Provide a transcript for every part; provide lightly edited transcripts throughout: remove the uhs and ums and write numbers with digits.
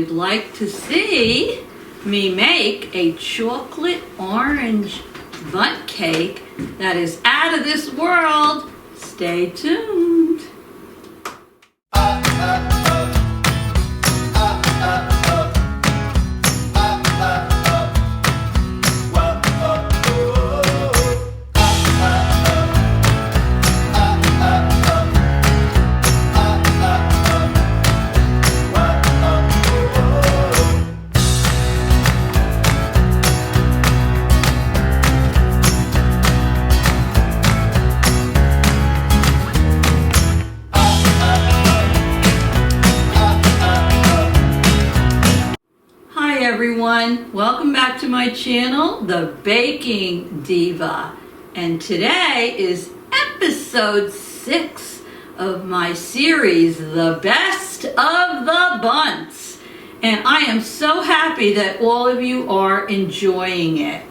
would like to see me make a chocolate orange bundt cake that is out of this world, stay tuned. Everyone, welcome back to my channel, The Baking Diva, and today is episode 6 of my series, The Best of the Bundts, and I am so happy that all of you are enjoying it.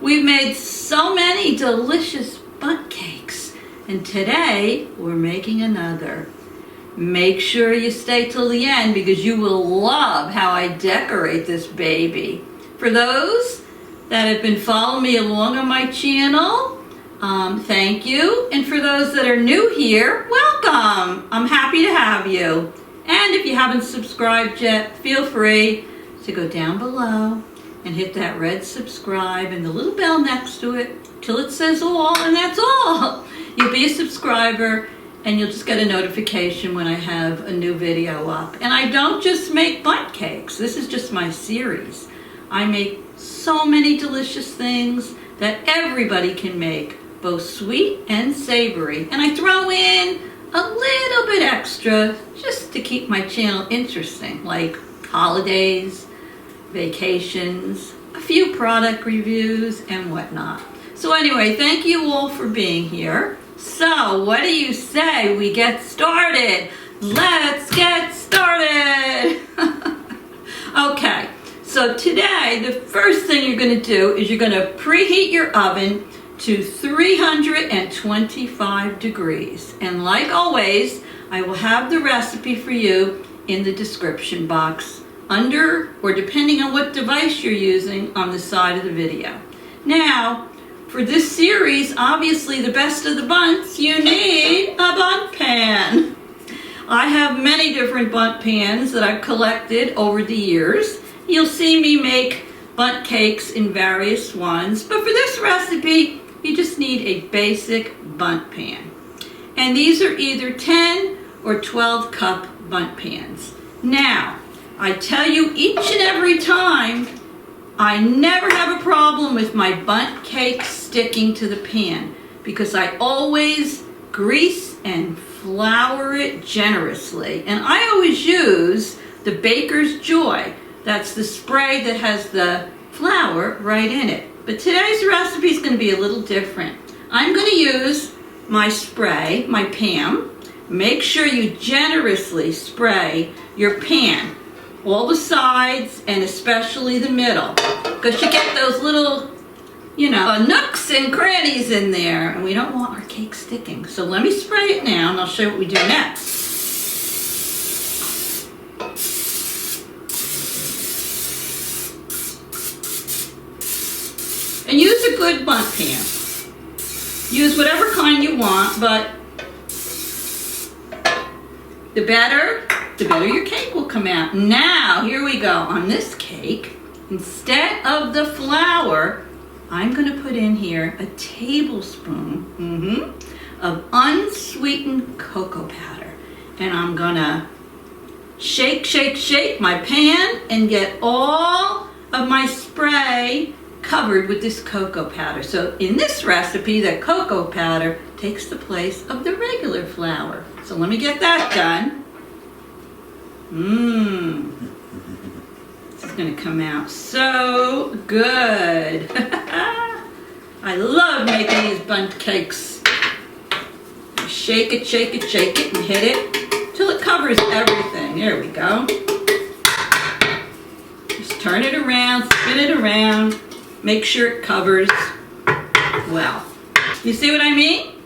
We've made so many delicious bundt cakes, and today we're making another. Make sure you stay till the end because you will love how I decorate this baby. For those that have been following me along on my channel, thank you. And for those that are new here, welcome. I'm happy to have you. And if you haven't subscribed yet, feel free to go down below and hit that red subscribe and the little bell next to it till it says all, and that's all. You'll be a subscriber and you'll just get a notification when I have a new video up. And I don't just make bundt cakes. This is just my series. I make so many delicious things that everybody can make, both sweet and savory. And I throw in a little bit extra just to keep my channel interesting, like holidays, vacations, a few product reviews, and whatnot. So anyway, thank you all for being here. So, what do you say we get started? Let's get started! Okay, so today the first thing you're going to do is you're going to preheat your oven to 325 degrees. And like always, I will have the recipe for you in the description box under, or depending on what device you're using, on the side of the video. Now, for this series, obviously the best of the bundts, you need a bundt pan. I have many different bundt pans that I've collected over the years. You'll see me make bundt cakes in various ones, but for this recipe, you just need a basic bundt pan. And these are either 10 or 12 cup bundt pans. Now, I tell you each and every time, I never have a problem with my bundt cake sticking to the pan because I always grease and flour it generously. And I always use the Baker's Joy. That's the spray that has the flour right in it. But today's recipe is going to be a little different. I'm going to use my spray, my Pam. Make sure you generously spray your pan, all the sides and especially the middle, because you get those little, nooks and crannies in there, and we don't want our cake sticking. So let me spray it now, and I'll show you what we do next. And use a good bundt pan. Use whatever kind you want, but the better your cake will come out. Now, here we go. On this cake, instead of the flour, I'm going to put in here a tablespoon of unsweetened cocoa powder. And I'm going to shake my pan and get all of my spray covered with this cocoa powder. So in this recipe, the cocoa powder takes the place of the regular flour. So let me get that done. This is going to come out so good. I love making these bundt cakes. Shake it, and hit it till it covers everything. There we go. Just turn it around, spin it around. Make sure it covers well. You see what I mean?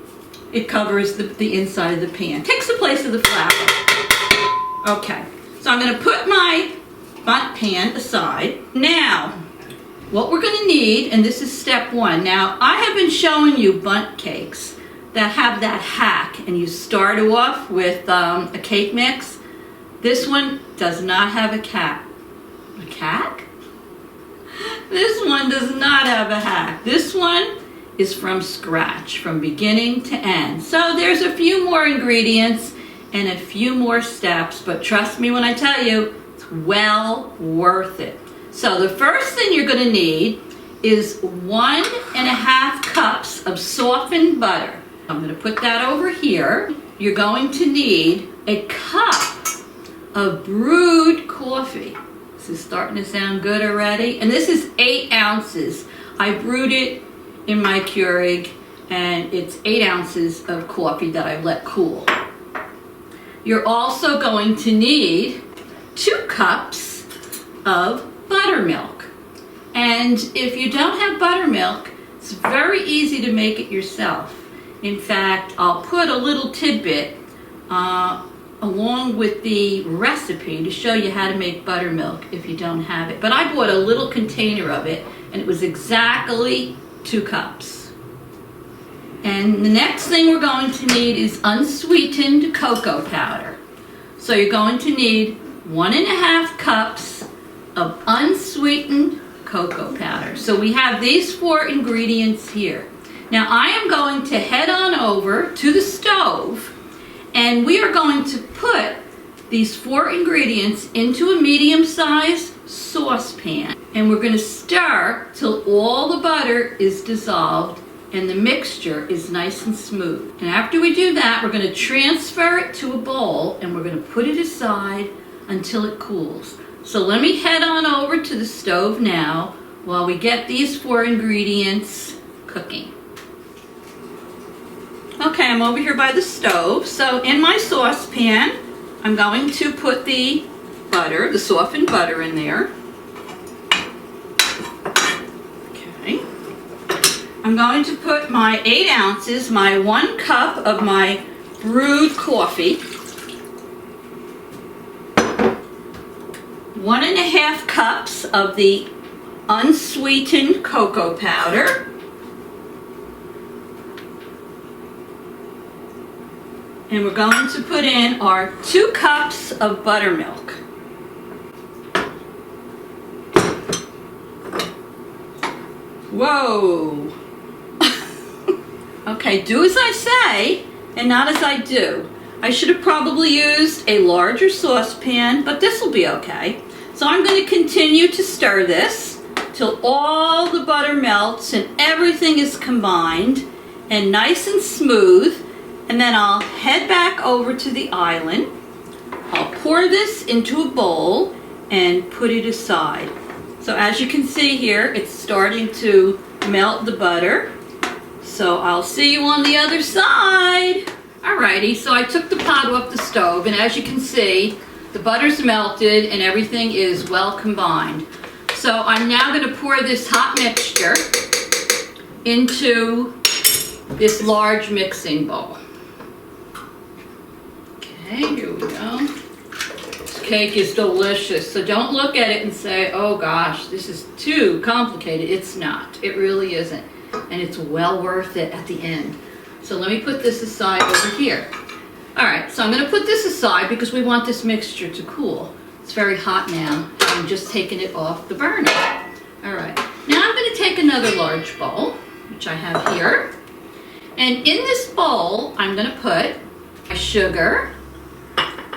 It covers the inside of the pan. Takes the place of the flour. Okay, so I'm going to put my bundt pan aside. Now, what we're going to need, and this is step one. Now, I have been showing you bundt cakes that have that hack, and you start off with a cake mix. This one does not have a hack. A hack? This one does not have a hack. This one is from scratch, from beginning to end. So there's a few more ingredients and a few more steps, but trust me when I tell you, it's well worth it. So the first thing you're going to need is 1.5 cups of softened butter. I'm going to put that over here. You're going to need a cup of brewed coffee. This is starting to sound good already. And this is 8 ounces. I brewed it in my Keurig, and it's 8 ounces of coffee that I let cool. You're also going to need 2 cups of buttermilk. And if you don't have buttermilk, it's very easy to make it yourself. In fact, I'll put a little tidbit along with the recipe to show you how to make buttermilk if you don't have it. But I bought a little container of it, and it was exactly 2 cups. And the next thing we're going to need is unsweetened cocoa powder. So you're going to need 1.5 cups of unsweetened cocoa powder. So we have these 4 ingredients here. Now I am going to head on over to the stove, and we are going to put these 4 ingredients into a medium-sized saucepan, and we're going to stir till all the butter is dissolved and the mixture is nice and smooth. And after we do that, we're going to transfer it to a bowl, and we're going to put it aside until it cools. So let me head on over to the stove now while we get these 4 ingredients cooking. Okay, I'm over here by the stove. So in my saucepan, I'm going to put the butter, the softened butter in there. Okay. I'm going to put my 8 ounces, my 1 cup of my brewed coffee, 1.5 cups of the unsweetened cocoa powder, and we're going to put in our 2 cups of buttermilk. Whoa! Okay, do as I say and not as I do. I should have probably used a larger saucepan, but this will be okay. So I'm going to continue to stir this till all the butter melts and everything is combined and nice and smooth. And then I'll head back over to the island. I'll pour this into a bowl and put it aside. So as you can see here, it's starting to melt the butter. So I'll see you on the other side. Alrighty, so I took the pot off the stove, and as you can see, the butter's melted and everything is well combined. So I'm now going to pour this hot mixture into this large mixing bowl. Okay, here we go. This cake is delicious, so don't look at it and say, oh gosh, this is too complicated. It's not. It really isn't. And it's well worth it at the end. So let me put this aside over here. Alright, so I'm going to put this aside because we want this mixture to cool. It's very hot now. I'm just taking it off the burner. Alright, now I'm going to take another large bowl, which I have here. And in this bowl, I'm going to put my sugar.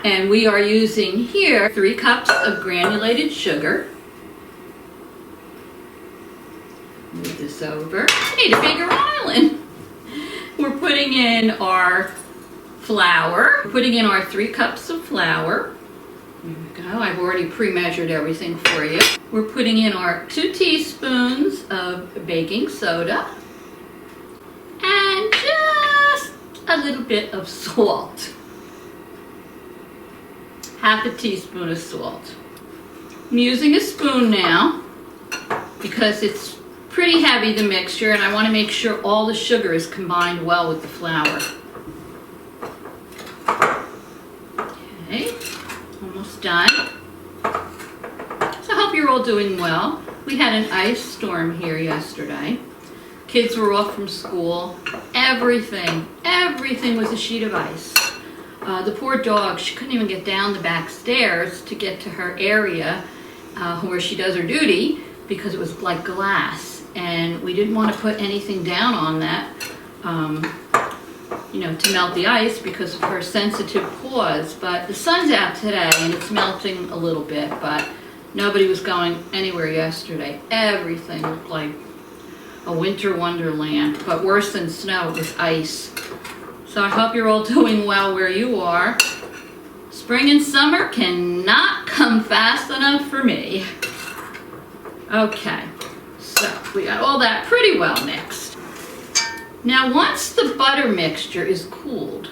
And we are using here 3 cups of granulated sugar. Move this over. I need a bigger island. We're putting in our flour. We're putting in our 3 cups of flour. There we go. I've already pre-measured everything for you. We're putting in our 2 teaspoons of baking soda. And just a little bit of salt. Half a teaspoon of salt. I'm using a spoon now because it's pretty heavy, the mixture, and I want to make sure all the sugar is combined well with the flour. Okay, almost done. all doing well. We had an ice storm here yesterday. Kids were off from school. Everything was a sheet of ice. The poor dog, she couldn't even get down the back stairs to get to her area where she does her duty because it was like glass. And we didn't want to put anything down on that, to melt the ice because of her sensitive paws. But the sun's out today and it's melting a little bit, but nobody was going anywhere yesterday. Everything looked like a winter wonderland, but worse than snow, it was ice. So I hope you're all doing well where you are. Spring and summer cannot come fast enough for me. Okay, so we got all that pretty well mixed. Now once the butter mixture is cooled,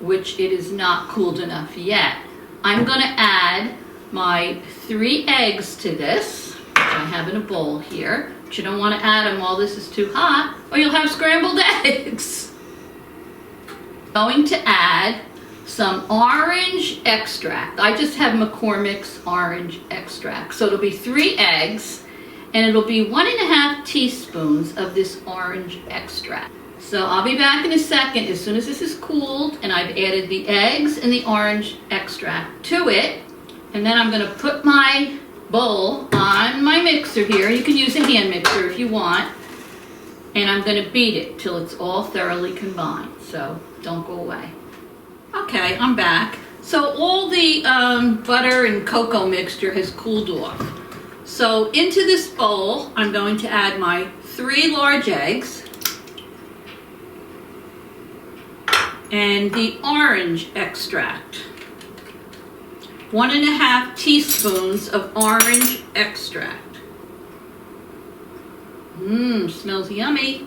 which it is not cooled enough yet, I'm going to add my 3 eggs to this, which I have in a bowl here. But you don't want to add them while this is too hot, or you'll have scrambled eggs. Going to add some orange extract. I just have McCormick's orange extract. So it'll be 3 eggs, and it'll be 1½ teaspoons of this orange extract. So I'll be back in a second as soon as this is cooled and I've added the eggs and the orange extract to it. And then I'm going to put my bowl on my mixer here. You can use a hand mixer if you want. And I'm going to beat it till it's all thoroughly combined. So don't go away. Okay, I'm back. So all the butter and cocoa mixture has cooled off. So into this bowl, I'm going to add my 3 large eggs and the orange extract. 1½ teaspoons of orange extract. Smells yummy.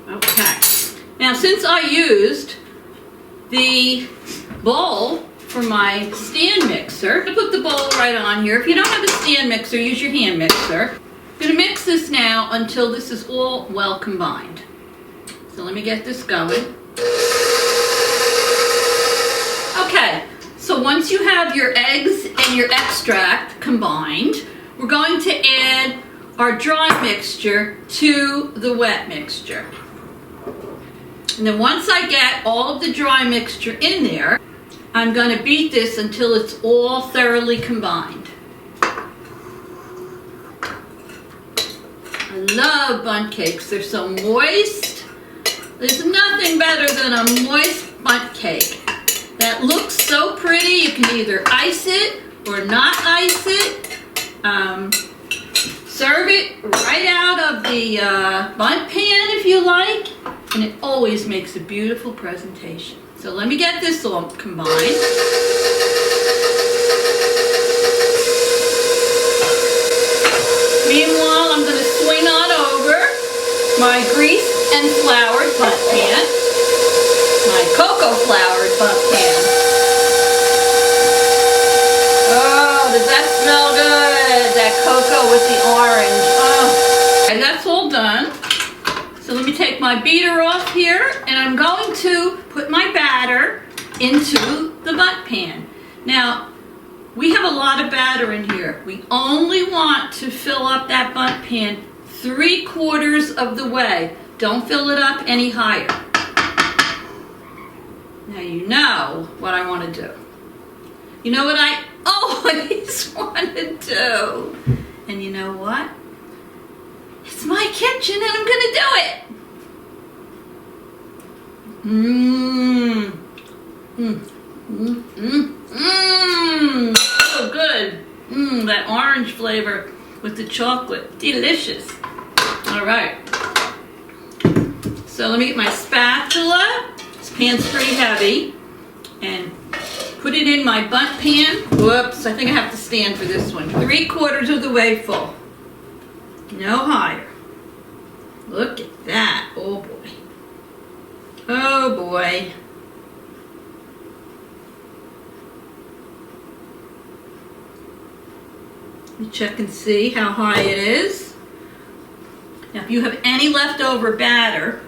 Okay. Now since I used the bowl for my stand mixer, I put the bowl right on here. If you don't have a stand mixer, use your hand mixer. I'm going to mix this now until this is all well combined. So let me get this going. Okay, so once you have your eggs and your extract combined, we're going to add our dry mixture to the wet mixture. And then once I get all of the dry mixture in there, I'm going to beat this until it's all thoroughly combined. I love bundt cakes. They're so moist. There's nothing better than a moist bundt cake. That looks so pretty. You can either ice it or not ice it. Serve it right out of the bundt pan if you like. And it always makes a beautiful presentation. So let me get this all combined. Meanwhile, I'm going to swing on over my greased and floured bundt pan, my cocoa floured bundt pan. Oh, does that smell good? That cocoa with the orange. Oh, and that's all done. So let me take my beater off here, and I'm going to put my batter into the bundt pan. Now, we have a lot of batter in here. We only want to fill up that bundt pan 3/4 of the way. Don't fill it up any higher. Now you know what I want to do. You know what I always want to do. And you know what? It's my kitchen and I'm going to do it. So good. That orange flavor with the chocolate. Delicious. All right. So let me get my spatula. This pan's pretty heavy. And put it in my bundt pan. Whoops, I think I have to stand for this one. 3/4 of the way full. No higher. Look at that. Oh boy. Oh boy. Let me check and see how high it is. Now if you have any leftover batter,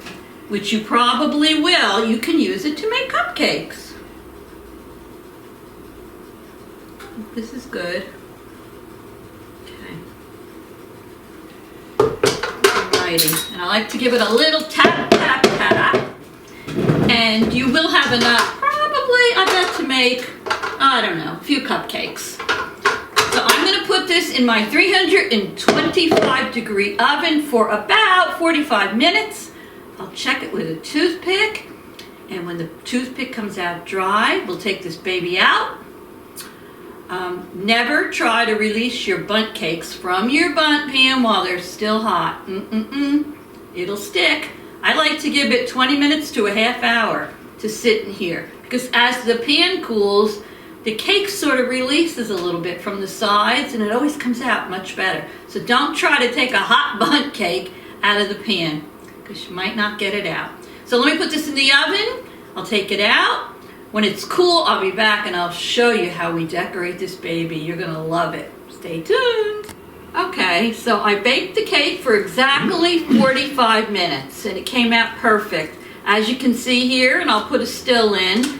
which you probably will, you can use it to make cupcakes. This is good. Okay. Alrighty. And I like to give it a little tap, tap, tap. And you will have enough, probably, I bet, to make, I don't know, a few cupcakes. So I'm going to put this in my 325 degree oven for about 45 minutes. I'll check it with a toothpick. And when the toothpick comes out dry, we'll take this baby out. Never try to release your bundt cakes from your bundt pan while they're still hot. It'll stick. I like to give it 20 minutes to a half hour to sit in here, because as the pan cools, the cake sort of releases a little bit from the sides and it always comes out much better. So don't try to take a hot bundt cake out of the pan, because you might not get it out. So let me put this in the oven. I'll take it out. When it's cool, I'll be back and I'll show you how we decorate this baby. You're gonna love it. Stay tuned. Okay, so I baked the cake for exactly 45 minutes and it came out perfect. As you can see here, and I'll put a still in,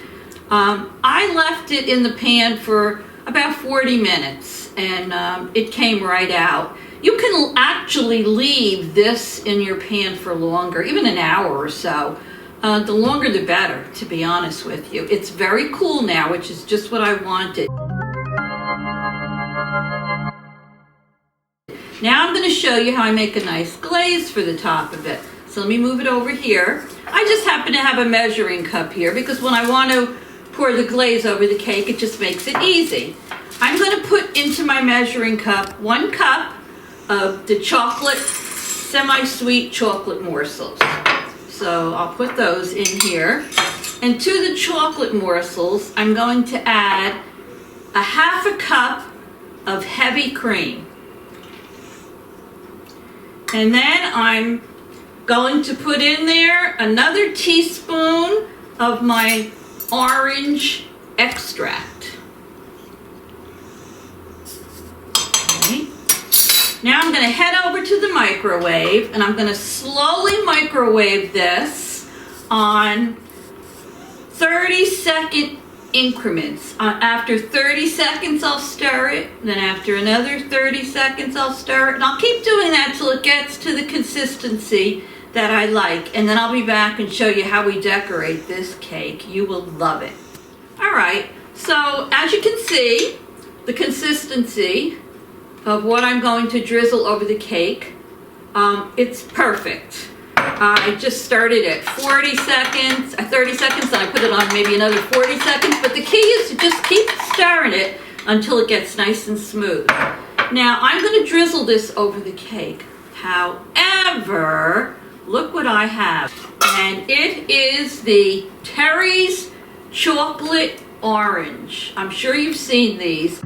I left it in the pan for about 40 minutes and it came right out. You can actually leave this in your pan for longer, even an hour or so. The longer the better, to be honest with you. It's very cool now, which is just what I wanted. Now I'm going to show you how I make a nice glaze for the top of it. So let me move it over here. I just happen to have a measuring cup here because when I want to pour the glaze over the cake, it just makes it easy. I'm going to put into my measuring cup 1 cup of the chocolate, semi-sweet chocolate morsels. So I'll put those in here. And to the chocolate morsels, I'm going to add a ½ cup of heavy cream. And then I'm going to put in there another teaspoon of my orange extract. Okay. Now I'm going to head over to the microwave and I'm going to slowly microwave this on 30-second increments. After 30 seconds I'll stir it, then after another 30 seconds I'll stir it, and I'll keep doing that till it gets to the consistency that I like, and then I'll be back and show you how we decorate this cake. You will love it. Alright, so as you can see, the consistency of what I'm going to drizzle over the cake, it's perfect. I just started at 40 seconds, 30 seconds, and I put it on maybe another 40 seconds, but the key is to just keep stirring it until it gets nice and smooth. Now, I'm going to drizzle this over the cake. However, look what I have, and it is the Terry's Chocolate Orange. I'm sure you've seen these.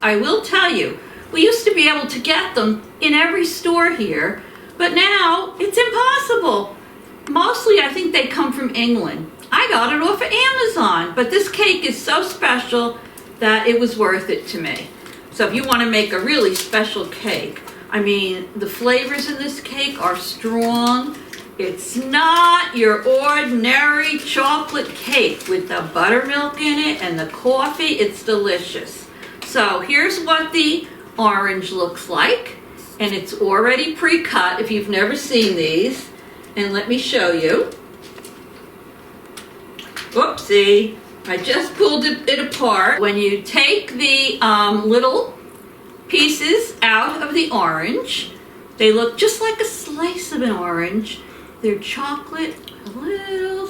I will tell you, we used to be able to get them in every store here, but now it's impossible. Mostly I think they come from England. I got it off of Amazon, but this cake is so special that it was worth it to me. So if you want to make a really special cake, I mean, the flavors in this cake are strong. It's not your ordinary chocolate cake with the buttermilk in it and the coffee. It's delicious. So here's what the orange looks like, and it's already pre-cut if you've never seen these. And let me show you. Whoopsie, I just pulled it apart. When you take the little pieces out of the orange, they look just like a slice of an orange. They're chocolate, a little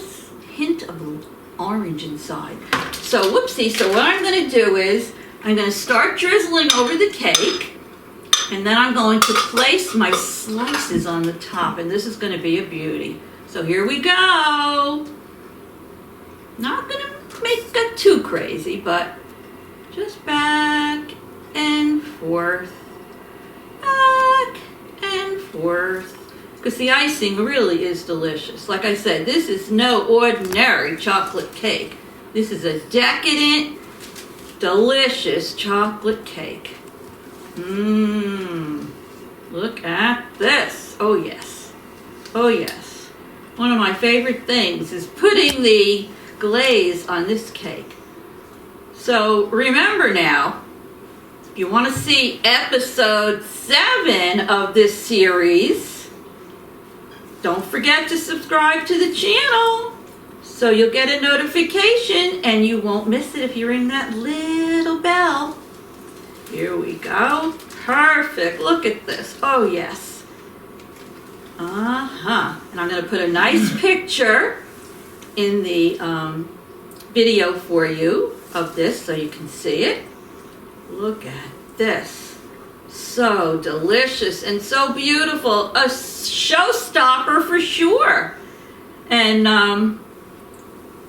hint of orange inside. So whoopsie, so what I'm going to do is I'm going to start drizzling over the cake, and then I'm going to place my slices on the top, and this is going to be a beauty. So here we go. Not going to make it too crazy, but just back and forth, back and forth, because the icing really is delicious. Like I said, this is no ordinary chocolate cake. This is a decadent delicious chocolate cake. Look at this. Oh yes. Oh yes. One of my favorite things is putting the glaze on this cake. So remember now, if you want to see episode 7 of this series, don't forget to subscribe to the channel so you'll get a notification and you won't miss it if you ring that little bell. Here we go. Perfect. Look at this. Oh yes. And I'm going to put a nice picture in the video for you of this so you can see it. Look at this. So delicious and so beautiful. A showstopper for sure. And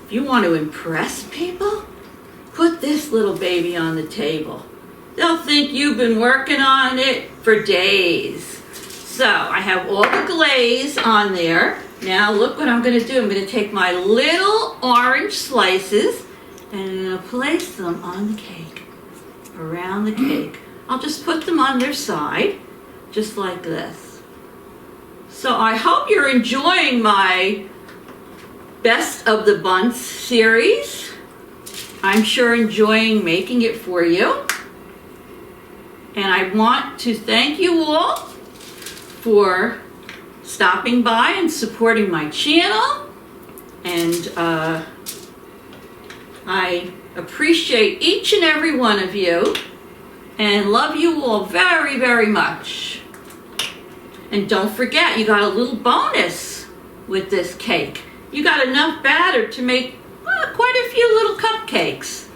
if you want to impress people, put this little baby on the table. They'll think you've been working on it for days. So I have all the glaze on there. Now look what I'm going to do. I'm going to take my little orange slices and I'm going to place them on the cake, around the cake. I'll just put them on their side, just like this. So I hope you're enjoying my Best of the Bundts series. I'm sure enjoying making it for you. And I want to thank you all for stopping by and supporting my channel. And I appreciate each and every one of you and love you all very, very much. And don't forget, you got a little bonus with this cake. You got enough batter to make quite a few little cupcakes.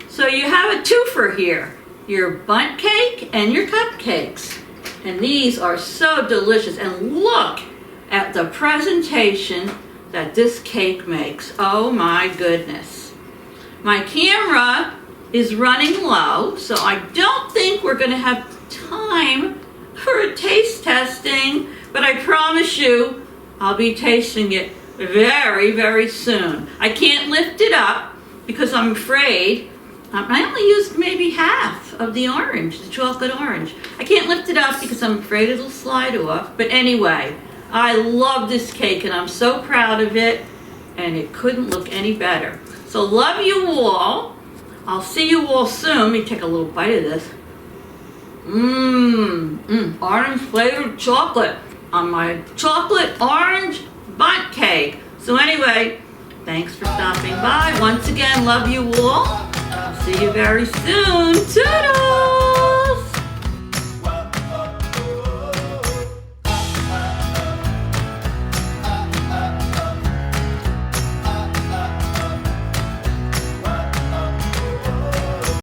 So you have a twofer here. Your bundt cake and your cupcakes. And these are so delicious. And look at the presentation that this cake makes. Oh my goodness. My camera is running low, so I don't think we're going to have time for a taste testing, but I promise you I'll be tasting it very, very soon. I can't lift it up because I'm afraid I only used maybe half of the orange, the chocolate orange. I can't lift it up because I'm afraid it'll slide off. But anyway, I love this cake and I'm so proud of it, and it couldn't look any better. So love you all. I'll see you all soon. Let me take a little bite of this. Orange flavored chocolate on my chocolate orange bundt cake. So anyway, thanks for stopping by. Once again, love you all. I'll see you very soon. Ta-da!